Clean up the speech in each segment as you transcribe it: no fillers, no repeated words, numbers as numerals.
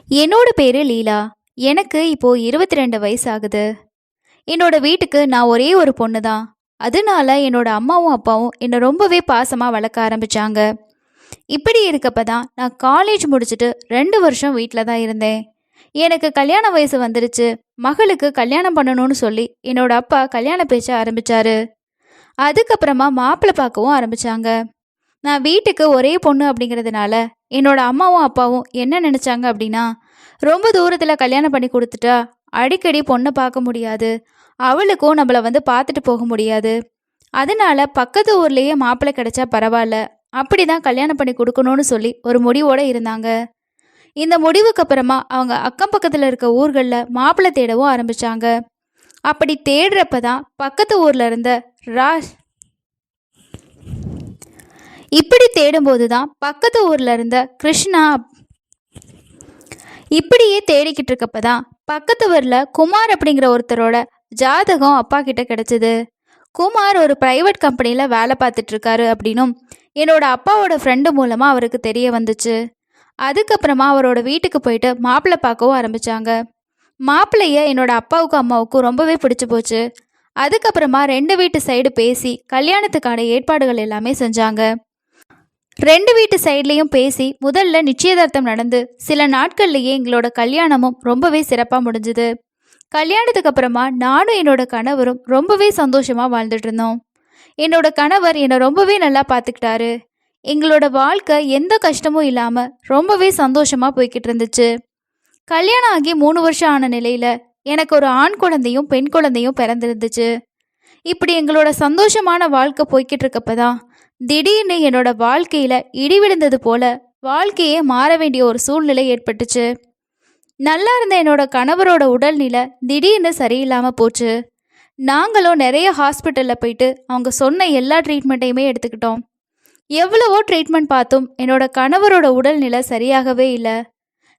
என்னோட பேரு லீலா. எனக்கு இப்போ 22 வயசு ஆகுது. என்னோட வீட்டுக்கு நான் ஒரே ஒரு பொண்ணு தான். அதனால என்னோட அம்மாவும் அப்பாவும் என்னை ரொம்பவே பாசமா வளர்க்க ஆரம்பிச்சாங்க. இப்படி இருக்கப்ப தான் நான் காலேஜ் முடிச்சுட்டு 2 வருஷம் வீட்டில் தான் இருந்தேன். எனக்கு கல்யாண வயசு வந்துருச்சு. மகளுக்கு கல்யாணம் பண்ணணும்னு சொல்லி என்னோட அப்பா கல்யாண பேச்ச ஆரம்பிச்சாரு. அதுக்கப்புறமா மாப்பிள்ளை பார்க்கவும் ஆரம்பிச்சாங்க. நான் வீட்டுக்கு ஒரே பொண்ணு அப்படிங்கிறதுனால என்னோட அம்மாவும் அப்பாவும் என்ன நினைச்சாங்க அப்படின்னா, ரொம்ப தூரத்தில் கல்யாணம் பண்ணி கொடுத்துட்டா அடிக்கடி பொண்ணை பார்க்க முடியாது, அவளுக்கும் நம்மளை வந்து பார்த்துட்டு போக முடியாது, அதனால பக்கத்து ஊர்லேயே மாப்பிள்ளை கிடைச்சா பரவாயில்ல, அப்படிதான் கல்யாணம் பண்ணி கொடுக்கணும்னு சொல்லி ஒரு முடிவோடு இருந்தாங்க. இந்த முடிவுக்கு அப்புறமா அவங்க அக்கம் பக்கத்தில் இருக்க ஊர்களில் மாப்பிள்ளை தேடவும் ஆரம்பிச்சாங்க. அப்படி தேடுறப்ப தான் பக்கத்து ஊர்ல இருந்த ராஜ் இப்படி தேடும்போது தான் பக்கத்து ஊர்ல இருந்த கிருஷ்ணா இப்படியே தேடிக்கிட்டு இருக்கப்ப தான் பக்கத்து ஊர்ல குமார் அப்படிங்கிற ஒருத்தரோட ஜாதகம் அப்பா கிட்ட கிடைச்சது. குமார் ஒரு பிரைவேட் கம்பெனியில் வேலை பார்த்துட்டு இருக்காரு அப்படின்னும் என்னோட அப்பாவோட ஃப்ரெண்டு மூலமாக அவருக்கு தெரிய வந்துச்சு. அதுக்கப்புறமா அவரோட வீட்டுக்கு போயிட்டு மாப்பிள்ளை பார்க்கவும் ஆரம்பிச்சாங்க. மாப்பிள்ளைய என்னோட அப்பாவுக்கும் அம்மாவுக்கும் ரொம்பவே பிடிச்சி போச்சு. அதுக்கப்புறமா 2 வீட்டு சைடு பேசி கல்யாணத்துக்கான ஏற்பாடுகள் எல்லாமே செஞ்சாங்க. 2 வீட்டு சைட்லேயும் பேசி முதல்ல நிச்சயதார்த்தம் நடந்து சில நாட்கள்லேயே எங்களோட கல்யாணமும் ரொம்பவே சிறப்பாக முடிஞ்சுது. கல்யாணத்துக்கு அப்புறமா நானும் என்னோட கணவரும் ரொம்பவே சந்தோஷமாக வாழ்ந்துட்டு இருந்தோம். என்னோட கணவர் என்னை ரொம்பவே நல்லா பார்த்துக்கிட்டாரு. எங்களோட வாழ்க்கை எந்த கஷ்டமும் இல்லாமல் ரொம்பவே சந்தோஷமாக போய்கிட்டு இருந்துச்சு. கல்யாணம் ஆகி 3 வருஷம் ஆன நிலையில் எனக்கு ஒரு ஆண் குழந்தையும் பெண் குழந்தையும் பிறந்திருந்துச்சு. இப்படி எங்களோட சந்தோஷமான வாழ்க்கை போய்கிட்டு இருக்கப்பதான் திடீர்னு என்னோட வாழ்க்கையில் இடி விழுந்தது போல வாழ்க்கையே மாற வேண்டிய ஒரு சூழ்நிலை ஏற்பட்டுச்சு. நல்லா இருந்த என்னோட கணவரோட உடல்நிலை திடீர்னு சரியில்லாமல் போச்சு. நாங்களும் நிறைய ஹாஸ்பிட்டலில் போயிட்டு அவங்க சொன்ன எல்லா ட்ரீட்மெண்ட்டையுமே எடுத்துக்கிட்டோம். எவ்வளவோ ட்ரீட்மெண்ட் பார்த்தும் என்னோட கணவரோட உடல்நிலை சரியாகவே இல்லை.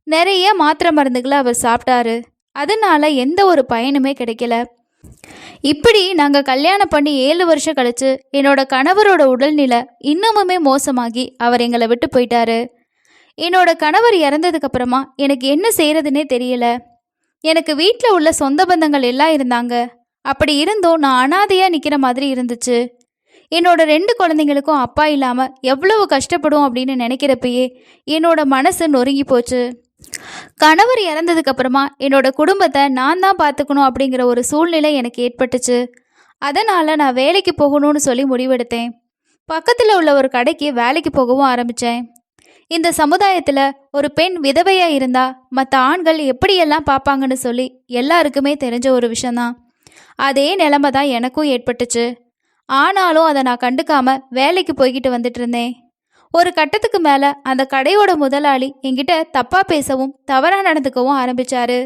நிறைய மாத்திரை மருந்துகளை அவர் சாப்பிட்டாரு. அதனால எந்த ஒரு பயனுமே கிடைக்கல. இப்படி நாங்கள் கல்யாணம் பண்ணி 7 வருஷம் கழிச்சு என்னோட கணவரோட உடல்நிலை இன்னமுமே மோசமாகி அவர் எங்களை விட்டு போயிட்டாரு. என்னோட கணவர் இறந்ததுக்கு அப்புறமா எனக்கு என்ன செய்யறதுன்னே தெரியல. எனக்கு வீட்டில் உள்ள சொந்த பந்தங்கள் எல்லாம் இருந்தாங்க. அப்படி இருந்தும் நான் அனாதையாக நிற்கிற மாதிரி இருந்துச்சு. என்னோட 2 குழந்தைங்களுக்கும் அப்பா இல்லாமல் எவ்வளவு கஷ்டப்படும் அப்படின்னு நினைக்கிறப்பயே என்னோட மனசு நொறுங்கி போச்சு. கணவர் இறந்ததுக்கு அப்புறமா என்னோட குடும்பத்தை நான் தான் பார்த்துக்கணும் அப்படிங்கிற ஒரு சூழ்நிலை எனக்கு ஏற்பட்டுச்சு. அதனால் நான் வேலைக்கு போகணும்னு சொல்லி முடிவெடுத்தேன். பக்கத்தில் உள்ள ஒரு கடைக்கு வேலைக்கு போகவும் ஆரம்பித்தேன். இந்த சமுதாயத்தில் ஒரு பெண் விதவையாக இருந்தால் மற்ற ஆண்கள் எப்படியெல்லாம் பார்ப்பாங்கன்னு சொல்லி எல்லாருக்குமே தெரிஞ்ச ஒரு விஷயந்தான். அதே நிலைமை தான் எனக்கும் ஏற்பட்டுச்சு. ஆனாலும் அதை நான் கண்டுக்காமல் வேலைக்கு போய்கிட்டு வந்துட்டு இருந்தேன். ஒரு கட்டத்துக்கு மேலே அந்த கடையோட முதலாளி என்கிட்ட தப்பாக பேசவும் தவறாக நடந்துக்கவும் ஆரம்பித்தார்.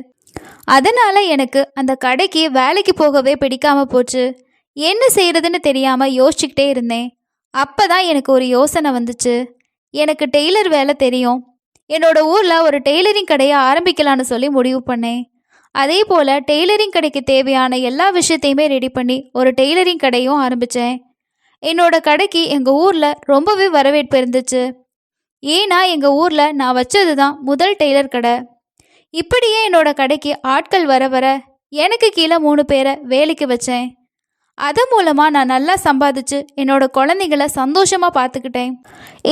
அதனால் எனக்கு அந்த கடைக்கு வேலைக்கு போகவே பிடிக்காமல் போச்சு. என்ன செய்கிறதுன்னு தெரியாமல் யோசிச்சுக்கிட்டே இருந்தேன். அப்போ தான் எனக்கு ஒரு யோசனை வந்துச்சு. எனக்கு டெய்லர் வேலை தெரியும். என்னோட ஊரில் ஒரு டெய்லரிங் கடையை ஆரம்பிக்கலான்னு சொல்லி முடிவு பண்ணேன். அதே போல் டெய்லரிங் கடைக்கு தேவையான எல்லா விஷயத்தையுமே ரெடி பண்ணி ஒரு டெய்லரிங் கடையும் ஆரம்பித்தேன். என்னோட கடைக்கு எங்கள் ஊரில் ரொம்பவே வரவேற்பு இருந்துச்சு. ஏன்னா எங்கள் ஊரில் நான் வச்சது தான் முதல் டெய்லர் கடை. இப்படியே என்னோட கடைக்கு ஆட்கள் வர வர எனக்கு கீழே 3 பேரை வேலைக்கு வச்சேன். அதன் மூலமாக நான் நல்லா சம்பாதிச்சு என்னோட குழந்தைகளை சந்தோஷமாக பார்த்துக்கிட்டேன்.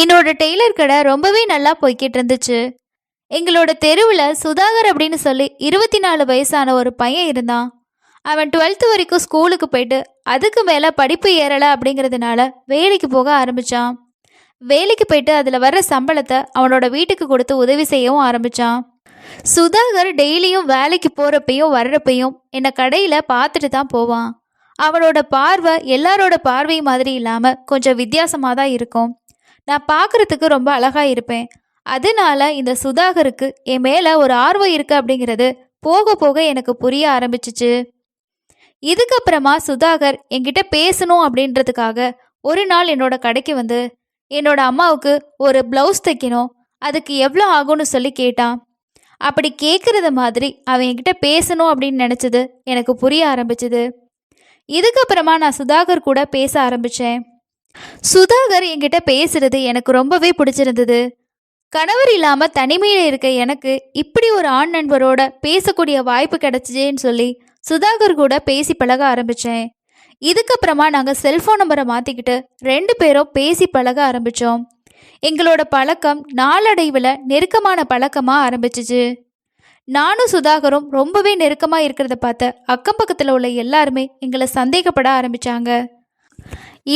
என்னோட டெய்லர் கடை ரொம்பவே நல்லா போய்கிட்டு இருந்துச்சு. எங்களோட தெருவில் சுதாகர் அப்படின்னு சொல்லி 24 வயசான ஒரு பையன் இருந்தான். அவன் 12th வரைக்கும் ஸ்கூலுக்கு போயிட்டு அதுக்கு மேலே படிப்பு ஏறலை அப்படிங்கிறதுனால வேலைக்கு போக ஆரம்பித்தான். வேலைக்கு போயிட்டு அதில் வர்ற சம்பளத்தை அவனோட வீட்டுக்கு கொடுத்து உதவி செய்யவும் ஆரம்பித்தான். சுதாகர் டெய்லியும் வேலைக்கு போகிறப்பையும் வர்றப்பையும் என்னை கடையில் பார்த்துட்டு தான் போவான். அவனோட பார்வை எல்லாரோட பார்வை மாதிரி இல்லாமல் கொஞ்சம் வித்தியாசமாக தான் இருக்கும். நான் பார்க்குறதுக்கு ரொம்ப அழகாக இருப்பேன். அதனால இந்த சுதாகருக்கு என் மேலே ஒரு ஆர்வம் இருக்குது அப்படிங்கிறது போக போக எனக்கு புரிய ஆரம்பிச்சிச்சு. இதுக்கப்புறமா சுதாகர் என்கிட்ட பேசணும் அப்படின்றதுக்காக ஒரு நாள் என்னோட கடைக்கு வந்து என்னோட அம்மாவுக்கு ஒரு ப்ளவுஸ் தைக்கணும், அதுக்கு எவ்வளோ ஆகும்னு சொல்லி கேட்டான். அப்படி கேட்குறது மாதிரி அவன் என்கிட்ட பேசணும் அப்படின்னு நினச்சது எனக்கு புரிய ஆரம்பிச்சுது. இதுக்கப்புறமா நான் சுதாகர் கூட பேச ஆரம்பித்தேன். சுதாகர் என்கிட்ட பேசுறது எனக்கு ரொம்பவே பிடிச்சிருந்தது. கணவர் இல்லாம தனிமையில இருக்க எனக்கு இப்படி ஒரு ஆண் நண்பரோட பேசக்கூடிய வாய்ப்பு கிடைச்சேன்னு சொல்லி சுதாகர் கூட பேசி பழக ஆரம்பிச்சேன். இதுக்கப்புறமா நாங்க செல்போன் நம்பரை மாத்திக்கிட்டு 2 பேரும் பேசி பழக ஆரம்பிச்சோம். எங்களோட பழக்கம் நாளடைவில் நெருக்கமான பழக்கமா ஆரம்பிச்சிச்சு. நானும் சுதாகரும் ரொம்பவே நெருக்கமா இருக்கிறத பார்த்த அக்கம் பக்கத்துல உள்ள எல்லாருமே எங்களை சந்தேகப்பட ஆரம்பிச்சாங்க.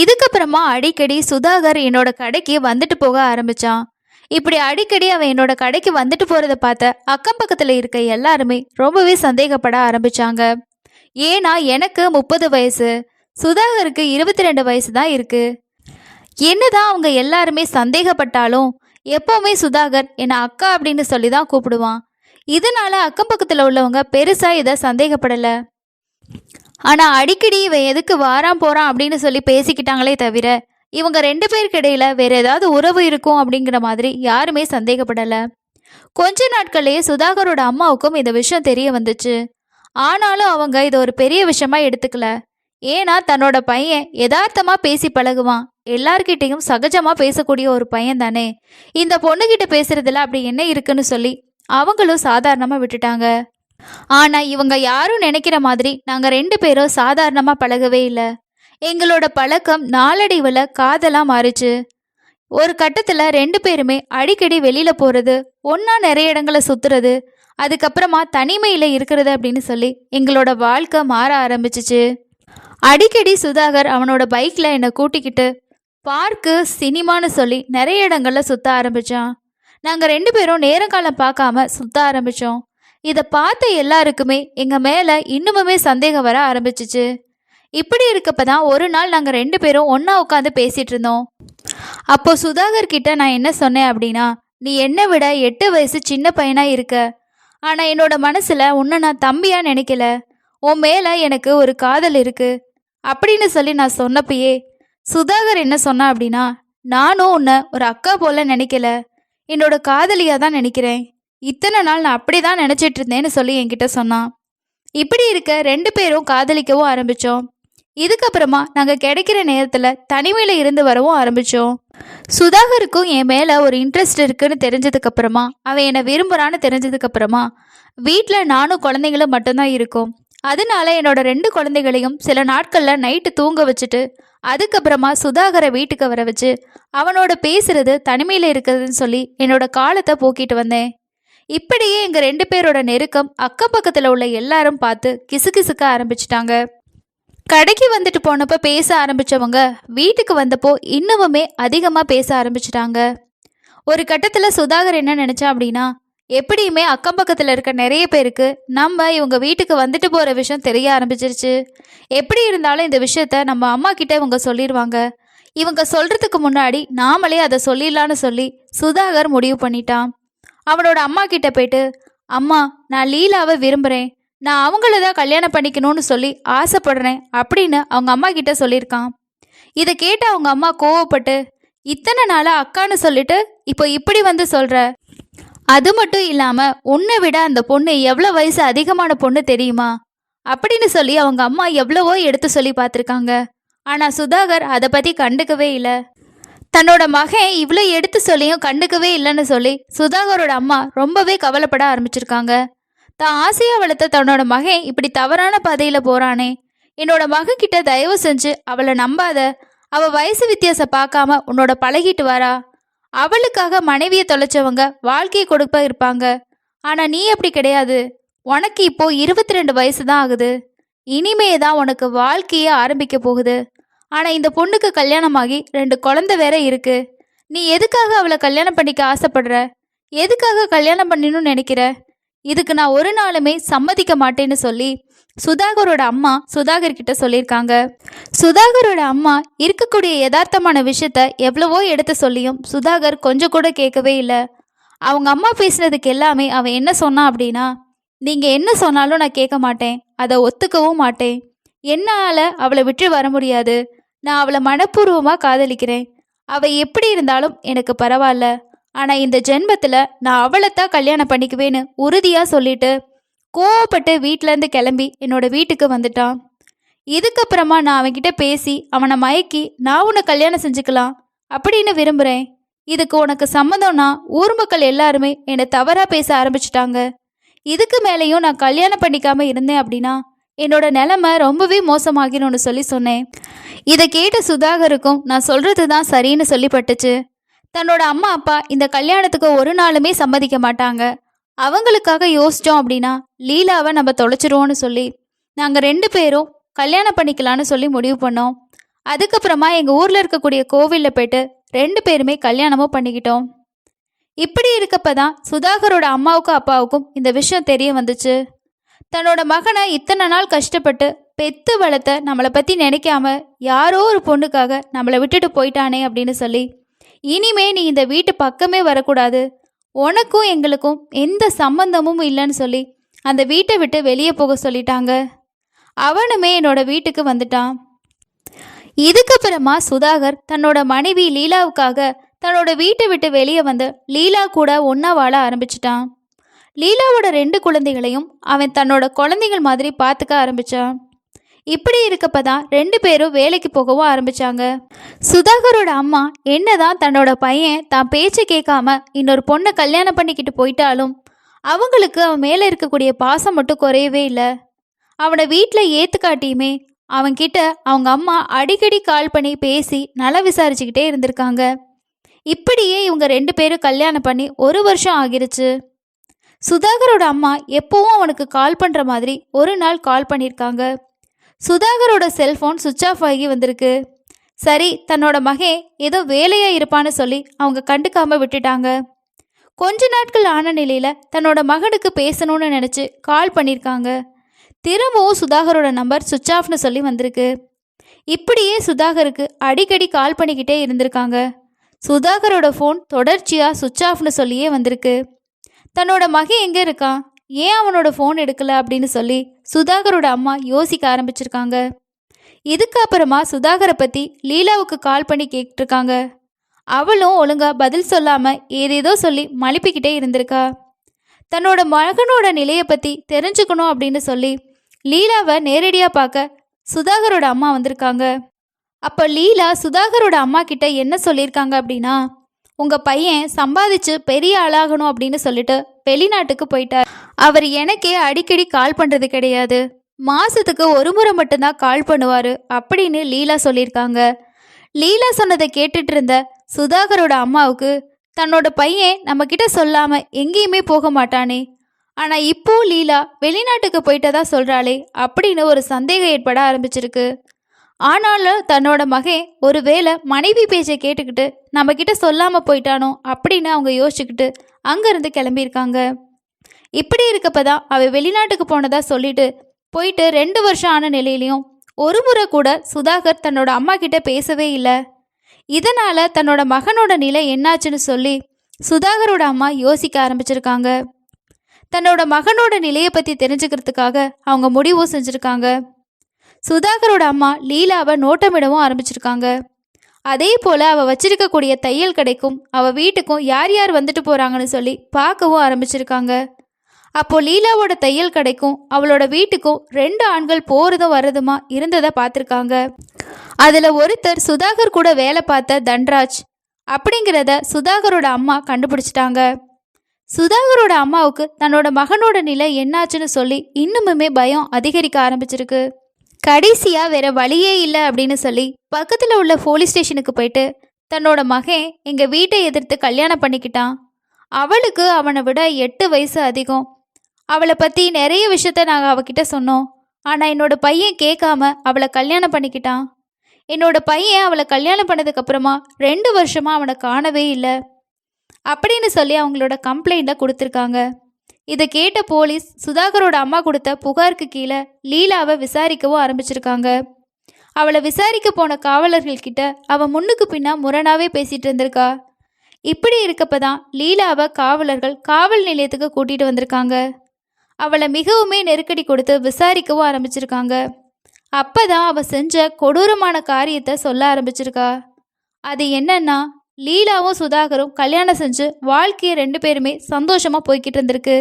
இதுக்கப்புறமா அடிக்கடி சுதாகர் என்னோட கடைக்கு வந்துட்டு போக ஆரம்பிச்சான். இப்படி அடிக்கடி அவன் என்னோட கடைக்கு வந்துட்டு போறத பார்த்த அக்கம் பக்கத்துல இருக்க எல்லாருமே ரொம்பவே சந்தேகப்பட ஆரம்பிச்சாங்க. ஏன்னா எனக்கு 30 வயசு, சுதாகருக்கு 22 வயசு தான் இருக்கு. என்னதான் அவங்க எல்லாருமே சந்தேகப்பட்டாலும் எப்பவுமே சுதாகர் என்னை அக்கா அப்படின்னு சொல்லி தான் கூப்பிடுவான். இதனால அக்கம் பக்கத்துல உள்ளவங்க பெருசா இதை சந்தேகப்படல. ஆனா அடிக்கடி இவன் எதுக்கு வாரான் போறான் அப்படின்னு சொல்லி பேசிக்கிட்டாங்களே தவிர இவங்க 2 பேருக்கு இடையில வேற ஏதாவது உறவு இருக்கும் அப்படிங்கிற மாதிரி யாருமே சந்தேகப்படல. கொஞ்ச நாட்கள்லயே சுதாகரோட அம்மாவுக்கும் இந்த விஷயம் தெரிய வந்துச்சு. ஆனாலும் அவங்க இதை ஒரு பெரிய விஷயமா எடுத்துக்கல. ஏன்னா தன்னோட பையன் யதார்த்தமா பேசி பழகுவான், எல்லார்கிட்டையும் சகஜமா பேசக்கூடிய ஒரு பையன் தானே, இந்த பொண்ணுகிட்ட பேசுறதுல அப்படி என்ன இருக்குன்னு சொல்லி அவங்களும் சாதாரணமா விட்டுட்டாங்க. ஆனா இவங்க யாரும் நினைக்கிற மாதிரி நாங்க 2 பேரும் சாதாரணமா பழகவே இல்லை. எங்களோட பழக்கம் நாளடைவில் காதலா மாறுச்சு. ஒரு கட்டத்துல 2 பேருமே அடிக்கடி வெளியில போறது, ஒன்னா நிறைய இடங்களை சுத்துறது, அதுக்கப்புறமா தனிமையில இருக்கிறது அப்படின்னு சொல்லி எங்களோட வாழ்க்கை மாற ஆரம்பிச்சிச்சு. அடிக்கடி சுதாகர் அவனோட பைக்ல என்னை கூட்டிக்கிட்டு பார்க்கு, சினிமான்னு சொல்லி நிறைய இடங்கள்ல சுத்த ஆரம்பிச்சான். நாங்க 2 பேரும் நேரங்காலம் பார்க்காம சுத்த ஆரம்பிச்சோம். இதை பார்த்த எல்லாருக்குமே எங்க மேல இன்னுமுமே சந்தேகம் வர ஆரம்பிச்சிச்சு. இப்படி இருக்கப்பதான் ஒரு நாள் நாங்க 2 பேரும் ஒன்னா உட்காந்து பேசிட்டு இருந்தோம். அப்போ சுதாகர் கிட்ட நான் என்ன சொன்னேன் அப்படின்னா, நீ என்னை விட 8 வயசு சின்ன பையனா இருக்க, ஆனா என்னோட மனசுல உன்னை நான் தம்பியா நினைக்கல, உன் மேல எனக்கு ஒரு காதல் இருக்கு அப்படின்னு சொல்லி நான் சொன்னப்பயே சுதாகர் என்ன சொன்னா அப்படின்னா, நானும் உன்னை ஒரு அக்கா போல நினைக்கல, என்னோட காதலியா தான் நினைக்கிறேன், இத்தனை நாள் நான் அப்படிதான் நினைச்சிட்டு இருந்தேன்னு சொல்லி என்கிட்ட சொன்னான். இப்படி இருக்க 2 பேரும் காதலிக்கவும் ஆரம்பிச்சோம். இதுக்கப்புறமா நாங்க கிடைக்கிற நேரத்துல தனிமையில இருந்து வரவும் ஆரம்பிச்சோம். சுதாகருக்கும் என் மேல ஒரு இன்ட்ரெஸ்ட் இருக்குன்னு தெரிஞ்சதுக்கு அப்புறமா, அவன் என்னை விரும்புறான்னு தெரிஞ்சதுக்கு அப்புறமா வீட்டில் நானும் குழந்தைங்களும் மட்டும்தான் இருக்கும். அதனால என்னோட 2 குழந்தைகளையும் சில நாட்கள்ல நைட்டு தூங்க வச்சுட்டு அதுக்கப்புறமா சுதாகரை வீட்டுக்கு வர வச்சு அவனோட பேசுறது, தனிமையில இருக்கிறதுன்னு சொல்லி என்னோட காலத்தை போக்கிட்டு வந்தேன். இப்படியே எங்க 2 பேரோட நெருக்கம் அக்கம் பக்கத்துல உள்ள எல்லாரும் பார்த்து கிசுகிசுக்க ஆரம்பிச்சிட்டாங்க. கடைக்கு வந்துட்டு போனப்ப பேச ஆரம்பிச்சவங்க வீட்டுக்கு வந்தப்போ இன்னுமுமே அதிகமா பேச ஆரம்பிச்சிட்டாங்க. ஒரு கட்டத்துல சுதாகர் என்ன நினைச்சா அப்படின்னா, எப்படியுமே அக்கம் பக்கத்துல இருக்க நிறைய பேருக்கு நம்ம இவங்க வீட்டுக்கு வந்துட்டு போற விஷயம் தெரிய ஆரம்பிச்சிருச்சு. எப்படி இருந்தாலும் இந்த விஷயத்த நம்ம அம்மா கிட்ட இவங்க சொல்லிடுவாங்க, இவங்க சொல்றதுக்கு முன்னாடி நாமளே அதை சொல்லிடலான்னு சொல்லி சுதாகர் முடிவு பண்ணிட்டான். அவனோட அம்மா கிட்ட போயிட்டு, அம்மா நான் லீலாவை விரும்புகிறேன், நான் அவங்கள தான் கல்யாணம் பண்ணிக்கணும்னு சொல்லி ஆசைப்படுறேன் அப்படின்னு அவங்க அம்மா கிட்ட சொல்லியிருக்கான். இதை கேட்டு அவங்க அம்மா கோவப்பட்டு, இத்தனை நாளாக அக்கான்னு சொல்லிட்டு இப்போ இப்படி வந்து சொல்கிற, அது மட்டும் இல்லாமல் உன்னை விட அந்த பொண்ணு எவ்வளோ வயசு அதிகமான பொண்ணு தெரியுமா அப்படின்னு சொல்லி அவங்க அம்மா எவ்வளவோ எடுத்து சொல்லி பார்த்துருக்காங்க. ஆனால் சுதாகர் அதை பற்றி கண்டுக்கவே இல்லை. தன்னோட மகன் இவ்வளோ எடுத்து சொல்லியும் கண்டுக்கவே இல்லைன்னு சொல்லி சுதாகரோட அம்மா ரொம்பவே கவலைப்பட ஆரம்பிச்சிருக்காங்க. தான் ஆசையாக வளர்த்த தன்னோட மகன் இப்படி தவறான பாதையில் போகிறானே, என்னோட மகன்கிட்ட தயவு செஞ்சு அவளை நம்பாத, அவள் வயசு வித்தியாசம் பார்க்காம உன்னோட பழகிட்டு வரா, அவளுக்காக மனைவியை தொலைச்சவங்க வாழ்க்கையை கொடுப்ப இருப்பாங்க, ஆனால் நீ அப்படி கிடையாது, உனக்கு இப்போ 22 வயசு தான் ஆகுது, இனிமே தான் உனக்கு வாழ்க்கையே ஆரம்பிக்க போகுது, ஆனால் இந்த பொண்ணுக்கு கல்யாணமாகி 2 குழந்தை வேற இருக்கு, நீ எதுக்காக அவளை கல்யாணம் பண்ணிக்க ஆசைப்படுற, எதுக்காக கல்யாணம் பண்ணணும்னு நினைக்கிற, இதுக்கு நான் ஒரு நாளுமே சம்மதிக்க மாட்டேன்னு சொல்லி சுதாகரோட அம்மா சுதாகர் கிட்ட சொல்லியிருக்காங்க. சுதாகரோட அம்மா இருக்கக்கூடிய யதார்த்தமான விஷயத்த எவ்வளவோ எடுத்து சொல்லியும் சுதாகர் கொஞ்சம் கூட கேட்கவே இல்லை. அவங்க அம்மா பேசுனதுக்கு எல்லாமே அவன் என்ன சொன்னான் அப்படின்னா, நீங்கள் என்ன சொன்னாலும் நான் கேட்க மாட்டேன், அதை ஒத்துக்கவும் மாட்டேன், என்னால் அவளை விட்டு வர முடியாது, நான் அவளை மனப்பூர்வமாக காதலிக்கிறேன், அவள் எப்படி இருந்தாலும் எனக்கு பரவாயில்ல, ஆனால் இந்த ஜென்மத்தில் நான் அவளைத்தான் கல்யாணம் பண்ணிக்குவேன்னு உறுதியாக சொல்லிட்டு கோவப்பட்டு வீட்டிலேருந்து கிளம்பி என்னோட வீட்டுக்கு வந்துட்டான். இதுக்கப்புறமா நான் அவன்கிட்ட பேசி அவனை மயக்கி நான் உன்னை கல்யாணம் செஞ்சுக்கலாம் அப்படின்னு விரும்புகிறேன், இதுக்கு உனக்கு சம்மதம்னா ஊர் மக்கள் எல்லாருமே என்னை தவறா பேச ஆரம்பிச்சிட்டாங்க. இதுக்கு மேலேயும் நான் கல்யாணம் பண்ணிக்காம இருந்தேன் அப்படின்னா என்னோட நிலைமை ரொம்பவே மோசமாகிடும்னு சொல்லி சொன்னேன். இதை கேட்ட சுதாகருக்கும் நான் சொல்றது தான் சரின்னு சொல்லிப்பட்டுச்சு. தன்னோட அம்மா அப்பா இந்த கல்யாணத்துக்கு ஒரு நாளுமே சம்மதிக்க மாட்டாங்க. அவங்களுக்காக யோசிச்சோம் அப்படின்னா லீலாவை நம்ம தொலைச்சிருவோன்னு சொல்லி நாங்கள் 2 பேரும் கல்யாணம் பண்ணிக்கலான்னு சொல்லி முடிவு பண்ணோம். அதுக்கப்புறமா எங்கள் ஊரில் இருக்கக்கூடிய கோவிலில் போய்ட்டு 2 பேருமே கல்யாணமும் பண்ணிக்கிட்டோம். இப்படி இருக்கப்ப தான் சுதாகரோட அம்மாவுக்கும் அப்பாவுக்கும் இந்த விஷயம் தெரிய வந்துச்சு. தன்னோட மகனை இத்தனை நாள் கஷ்டப்பட்டு பெத்து வளர்த்த நம்மளை பற்றி நினைக்காம யாரோ ஒரு பொண்ணுக்காக நம்மளை விட்டுட்டு போயிட்டானே அப்படின்னு சொல்லி இனிமே நீ இந்த வீட்டு பக்கமே வரக்கூடாது, உனக்கும் எங்களுக்கும் எந்த சம்பந்தமும் இல்லைன்னு சொல்லி அந்த வீட்டை விட்டு வெளியே போக சொல்லிட்டாங்க. அவனுமே என்னோட வீட்டுக்கு வந்துட்டான். இதுக்கப்புறமா சுதாகர் தன்னோட மனைவி லீலாவுக்காக தன்னோட வீட்டை விட்டு வெளியே வந்து லீலா கூட ஒன்றா வாழ ஆரம்பிச்சிட்டான். லீலாவோட 2 குழந்தைகளையும் அவன் தன்னோட குழந்தைகள் மாதிரி பார்த்துக்க ஆரம்பித்தான். இப்படி இருக்கப்ப தான் 2 பேரும் வேலைக்கு போகவும் ஆரம்பித்தாங்க. சுதாகரோட அம்மா என்னதான் தன்னோட பையன் தான் பேச்சை கேட்காம இன்னொரு பொண்ணை கல்யாணம் பண்ணிக்கிட்டு போயிட்டாலும் அவங்களுக்கு அவன் மேலே இருக்கக்கூடிய பாசம் மட்டும் குறையவே இல்லை. அவனை வீட்டில் ஏற்றுக்காட்டியுமே அவன்கிட்ட அவங்க அம்மா அடிக்கடி கால் பண்ணி பேசி நல்லா விசாரிச்சுக்கிட்டே இருந்திருக்காங்க. இப்படியே இவங்க 2 பேரும் கல்யாணம் பண்ணி 1 வருஷம் ஆகிருச்சு. சுதாகரோட அம்மா எப்பவும் அவனுக்கு கால் பண்ணுற மாதிரி ஒரு நாள் கால் பண்ணியிருக்காங்க. சுதாகரோட செல்ஃபோன் சுவிட்ச் ஆஃப் ஆகி வந்திருக்கு. சரி, தன்னோட மகன் ஏதோ வேலையாக இருப்பான்னு சொல்லி அவங்க கண்டுக்காமல் விட்டுட்டாங்க. கொஞ்ச நாட்கள் ஆன நிலையில் தன்னோட மகனுக்கு பேசணும்னு நினச்சி கால் பண்ணியிருக்காங்க. திரும்பவும் சுதாகரோட நம்பர் சுவிட்ச் ஆஃப்னு சொல்லி வந்திருக்கு. இப்படியே சுதாகருக்கு அடிக்கடி கால் பண்ணிக்கிட்டே இருந்திருக்காங்க. சுதாகரோட ஃபோன் தொடர்ச்சியாக சுவிட்ச் ஆஃப்னு சொல்லியே வந்திருக்கு. தன்னோட மகன் எங்கே இருக்கான், ஏன் அவனோட ஃபோன் எடுக்கல அப்படின்னு சொல்லி சுதாகரோட அம்மா யோசிக்க ஆரம்பிச்சிருக்காங்க. இதுக்கப்புறமா சுதாகரை பற்றி லீலாவுக்கு கால் பண்ணி கேட்டுருக்காங்க. அவளும் ஒழுங்காக பதில் சொல்லாமல் ஏதேதோ சொல்லி மழுப்பிக்கிட்டே இருந்திருக்கா. தன்னோட மகனோட நிலையை பற்றி தெரிஞ்சுக்கணும் அப்படின்னு சொல்லி லீலாவை நேரடியாக பார்க்க சுதாகரோட அம்மா வந்திருக்காங்க. அப்போ லீலா சுதாகரோட அம்மா கிட்ட என்ன சொல்லியிருக்காங்க அப்படின்னா, உங்கள் பையன் சம்பாதிச்சு பெரிய ஆளாகணும் அப்படின்னு சொல்லிட்டு வெளிநாட்டுக்கு போயிட்டார். அவர் எனக்கே அடிக்கடி கால் பண்ணுறது கிடையாது, மாதத்துக்கு 1 முறை மட்டும்தான் கால் பண்ணுவார் அப்படின்னு லீலா சொல்லியிருக்காங்க. லீலா சொன்னதை கேட்டுட்டு இருந்த சுதாகரோட அம்மாவுக்கு தன்னோட பையன் நம்மக்கிட்ட சொல்லாமல் எங்கேயுமே போக மாட்டானே, ஆனால் இப்போ லீலா வெளிநாட்டுக்கு போயிட்டதா சொல்கிறாளே அப்படின்னு ஒரு சந்தேகம் ஏற்பட ஆரம்பிச்சிருக்கு. ஆனாலும் தன்னோட மகன் ஒருவேளை மனைவி பேச்சை கேட்டுக்கிட்டு நம்மக்கிட்ட சொல்லாமல் போயிட்டானோ அப்படின்னு அவங்க யோசிச்சுக்கிட்டு அங்கேருந்து கிளம்பியிருக்காங்க. இப்படி இருக்கப்ப தான் அவள் வெளிநாட்டுக்கு போனதா சொல்லிட்டு போயிட்டு 2 வருஷம் ஆன நிலையிலையும் 1 முறை கூட சுதாகர் தன்னோட அம்மா கிட்ட பேசவே இல்லை. இதனால் தன்னோட மகனோட நிலை என்னாச்சுன்னு சொல்லி சுதாகரோட அம்மா யோசிக்க ஆரம்பிச்சிருக்காங்க. தன்னோட மகனோட நிலையை பற்றி தெரிஞ்சுக்கிறதுக்காக அவங்க முடிவும் செஞ்சுருக்காங்க. சுதாகரோட அம்மா லீலாவை நோட்டமிடவும் ஆரம்பிச்சிருக்காங்க. அதே போல் அவள் வச்சிருக்கக்கூடிய தையல் கடைக்கும் அவள் வீட்டுக்கும் யார் யார் வந்துட்டு போகிறாங்கன்னு சொல்லி பார்க்கவும் ஆரம்பிச்சிருக்காங்க. அப்போது லீலாவோட தையல் கடைக்கும் அவளோட வீட்டுக்கும் 2 ஆண்கள் போகிறதும் வர்றதுமா இருந்ததை பார்த்துருக்காங்க. அதில் ஒருத்தர் சுதாகர் கூட வேலை பார்த்த தன்ராஜ் அப்படிங்கிறத சுதாகரோட அம்மா கண்டுபிடிச்சிட்டாங்க. சுதாகரோட அம்மாவுக்கு தன்னோட மகனோட நிலை என்னாச்சுன்னு சொல்லி இன்னுமுமே பயம் அதிகரிக்க ஆரம்பிச்சிருக்கு. கடைசியாக வேற வழியே இல்லை அப்படின்னு சொல்லி பக்கத்தில் உள்ள போலீஸ் ஸ்டேஷனுக்கு போயிட்டு தன்னோட மகன் எங்கள் வீட்டை எதிர்த்து கல்யாணம் பண்ணிக்கிட்டான், அவளுக்கு அவனை விட 8 வயசு அதிகம், அவளை பற்றி நிறைய விஷயத்த நாங்கள் அவகிட்ட சொன்னோம், ஆனால் என்னோட பையன் கேட்காம அவளை கல்யாணம் பண்ணிக்கிட்டான், என்னோட பையன் அவளை கல்யாணம் பண்ணதுக்கப்புறமா 2 வருஷமாக அவனை காணவே இல்லை அப்படின்னு சொல்லி அவங்களோட கம்ப்ளைண்ட்டை கொடுத்துருக்காங்க. இதை கேட்ட போலீஸ் சுதாகரோட அம்மா கொடுத்த புகாருக்கு கீழே லீலாவை விசாரிக்கவும் ஆரம்பிச்சிருக்காங்க. அவளை விசாரிக்க போன காவலர்கள்கிட்ட அவள் முன்னுக்கு பின்னா முரணாவே பேசிகிட்டு இருந்திருக்கா. இப்படி இருக்கப்ப தான் லீலாவை காவலர்கள் காவல் நிலையத்துக்கு கூட்டிகிட்டு வந்திருக்காங்க. அவளை மிகவுமே நெருக்கடி கொடுத்து விசாரிக்கவும் ஆரம்பிச்சிருக்காங்க. அப்போ தான் அவள் செஞ்ச கொடூரமான காரியத்தை சொல்ல ஆரம்பிச்சிருக்கா. அது என்னன்னா, லீலாவும் சுதாகரும் கல்யாணம் செஞ்சு வாழ்க்கையை 2 பேருமே சந்தோஷமாக போய்கிட்டு இருந்திருக்கு.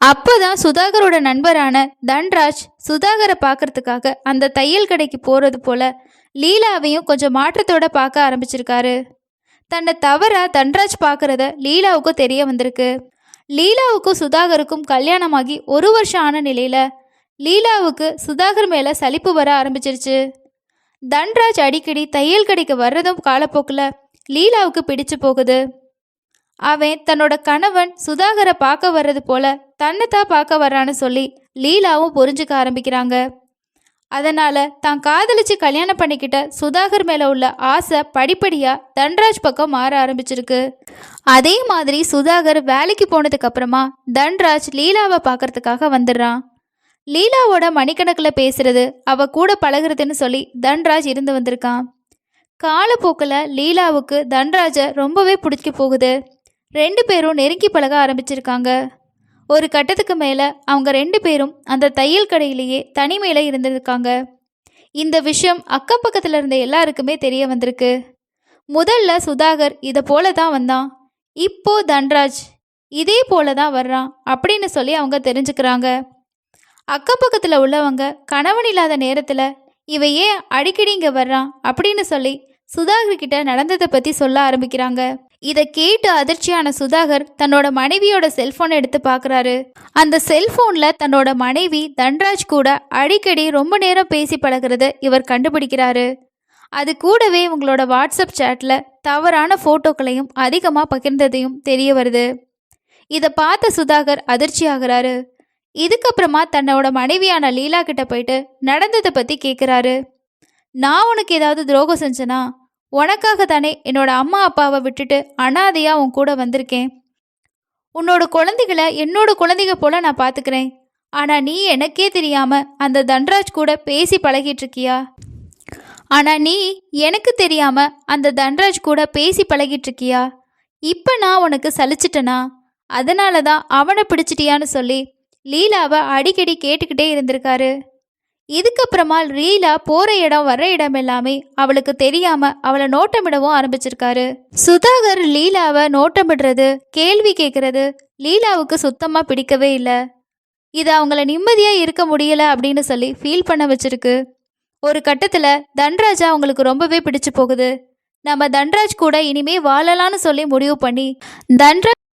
அப்போ தான் சுதாகரோட நண்பரான தன்ராஜ் சுதாகரை பார்க்கறதுக்காக அந்த தையல் கடைக்கு போகிறது போல் லீலாவையும் கொஞ்சம் மாற்றத்தோடு பார்க்க ஆரம்பிச்சிருக்காரு. தன்னை தவறா தன்ராஜ் பார்க்கறத லீலாவுக்கு தெரிய வந்திருக்கு. லீலாவுக்கும் சுதாகருக்கும் கல்யாணமாகி 1 வருஷம் ஆன நிலையில லீலாவுக்கு சுதாகர் மேல சலிப்பு வர ஆரம்பிச்சிருச்சு. தன்ராஜ் அடிக்கடி தையல் கடைக்கு வர்றதும் காலப்போக்கில் லீலாவுக்கு பிடிச்சு போகுது. அவன் தன்னோட கணவன் சுதாகரை பார்க்க வர்றது போல தன்னைத்தான் பார்க்க வர்றான்னு சொல்லி லீலாவும் புரிஞ்சுக்க ஆரம்பிக்கிறாங்க. அதனால தான் காதலிச்சு கல்யாணம் பண்ணிக்கிட்ட சுதாகர் மேல உள்ள ஆசை படிப்படியா தன்ராஜ் பக்கம் மாற ஆரம்பிச்சிருக்கு. அதே மாதிரி சுதாகர் வேலைக்கு போனதுக்கு அப்புறமா தன்ராஜ் லீலாவை பார்க்கறதுக்காக வந்துடுறான். லீலாவோட மணிக்கணக்கில் பேசுறது, அவ கூட பழகுறதுன்னு சொல்லி தன்ராஜ் இருந்து வந்திருக்கான். காலப்போக்கில் லீலாவுக்கு தன்ராஜை ரொம்பவே பிடிக்க போகுது. 2 பேரும் நெருங்கி பழக ஆரம்பிச்சிருக்காங்க. ஒரு கட்டத்துக்கு மேலே அவங்க 2 பேரும் அந்த தையல் கடையிலேயே தனிமையில் இருந்திருக்காங்க. இந்த விஷயம் அக்கம் பக்கத்தில் இருந்த எல்லாருக்குமே தெரிய வந்திருக்கு. முதல்ல சுதாகர் இதை போல தான் வந்தான், இப்போ தன்ராஜ் இதே போல தான் வர்றான் அப்படின்னு சொல்லி அவங்க தெரிஞ்சுக்கிறாங்க. அக்கம் பக்கத்தில் உள்ளவங்க கணவன் இல்லாத நேரத்தில் இவ ஏன் அடிக்கடி இங்கே வர்றான் அப்படின்னு சொல்லி சுதாகர்கிட்ட நடந்ததை பற்றி சொல்ல ஆரம்பிக்கிறாங்க. இதை கேட்டு அதிர்ச்சியான சுதாகர் தன்னோட மனைவியோட செல்ஃபோனை எடுத்து பார்க்குறாரு. அந்த செல்ஃபோனில் தன்னோட மனைவி தன்ராஜ் கூட அடிக்கடி ரொம்ப நேரம் பேசி பழகிறத இவர் கண்டுபிடிக்கிறாரு. அது கூடவே இவங்களோட வாட்ஸ்அப் சேட்டில் தவறான ஃபோட்டோக்களையும் அதிகமாக பகிர்ந்ததையும் தெரிய வருது. இதை பார்த்த சுதாகர் அதிர்ச்சி ஆகிறாரு. இதுக்கப்புறமா தன்னோட மனைவியான லீலா கிட்ட போயிட்டு நடந்ததை பற்றி கேட்குறாரு. நான் உனக்கு ஏதாவது துரோகம் செஞ்சனா? உனக்காக தானே என்னோட அம்மா அப்பாவை விட்டுட்டு அனாதையாக உன் கூட வந்திருக்கேன். உன்னோட குழந்தைகளை என்னோட குழந்தைங்க போல நான் பார்த்துக்கிறேன். ஆனால் நீ எனக்கே தெரியாமல் அந்த தன்ராஜ் கூட பேசி பழகிட்டு இருக்கியா? ஆனால் நீ எனக்கு தெரியாமல் அந்த தன்ராஜ் கூட பேசி பழகிட்டு இருக்கியா? இப்போ நான் உனக்கு சலிச்சிட்டனா? அதனால தான் அவனை பிடிச்சிட்டியான்னு சொல்லி லீலாவை அடிக்கடி கேட்டுக்கிட்டே இருந்திருக்காரு. இதுக்கப்புறமா லீலா போகிற இடம் வர்ற இடம் எல்லாமே அவளுக்கு தெரியாமல் அவளை நோட்டமிடவும் ஆரம்பிச்சிருக்காரு. சுதாகர் லீலாவை நோட்டமிடுறது, கேள்வி கேட்குறது லீலாவுக்கு சுத்தமாக பிடிக்கவே இல்லை. இது அவங்கள நிம்மதியாக இருக்க முடியலை அப்படின்னு சொல்லி ஃபீல் பண்ண வச்சிருக்கு. ஒரு கட்டத்தில் தன்ராஜா அவங்களுக்கு ரொம்பவே பிடிச்சு போகுது. நம்ம தன்ராஜ் கூட இனிமே வாழலான்னு சொல்லி முடிவு பண்ணி தன்ராஜ்